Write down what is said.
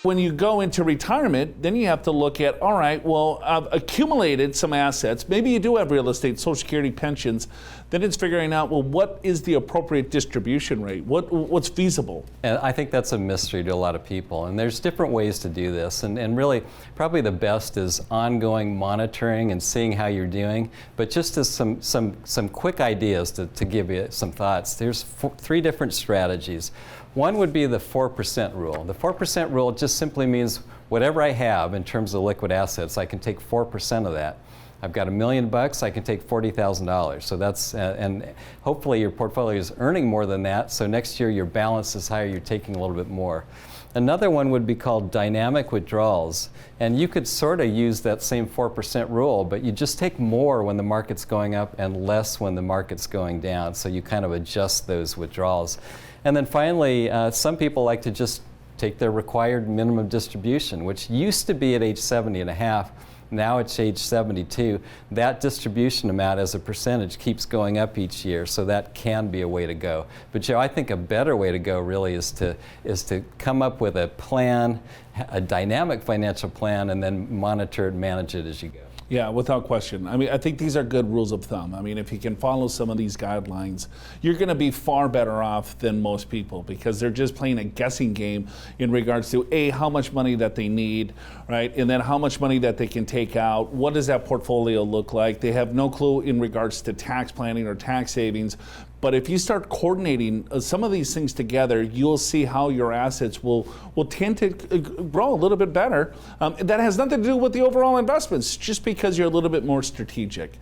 When you go into retirement, then you have to look at, all right, well, I've accumulated some assets. Maybe you do have real estate, Social Security, pensions. Then it's figuring out, well, what is the appropriate distribution rate? What's feasible? And I think that's a mystery to a lot of people. And there's different ways to do this. And really, probably the best is ongoing monitoring and seeing how you're doing. But just as some quick ideas to give you some thoughts, there's three different strategies. One would be the 4% rule. The 4% rule just simply means whatever I have in terms of liquid assets, I can take 4% of that. I've got $1 million, I can take $40,000. So that's, and hopefully your portfolio is earning more than that, so next year your balance is higher, you're taking a little bit more. Another one would be called dynamic withdrawals. And you could sort of use that same 4% rule, but you just take more when the market's going up and less when the market's going down. So you kind of adjust those withdrawals. And then finally, some people like to just take their required minimum distribution, which used to be at age 70 and a half. Now it's age 72. That distribution amount as a percentage keeps going up each year, so that can be a way to go. But Joe, I think a better way to go really is to come up with a plan, a dynamic financial plan, and then monitor and manage it as you go. Yeah, without question. I mean, I think these are good rules of thumb. I mean, if you can follow some of these guidelines, you're going to be far better off than most people, because they're just playing a guessing game in regards to A, how much money that they need, right? And then how much money that they can take out. What does that portfolio look like? They have no clue in regards to tax planning or tax savings. But if you start coordinating some of these things together, you'll see how your assets will tend to grow a little bit better. That has nothing to do with the overall investments, just because you're a little bit more strategic.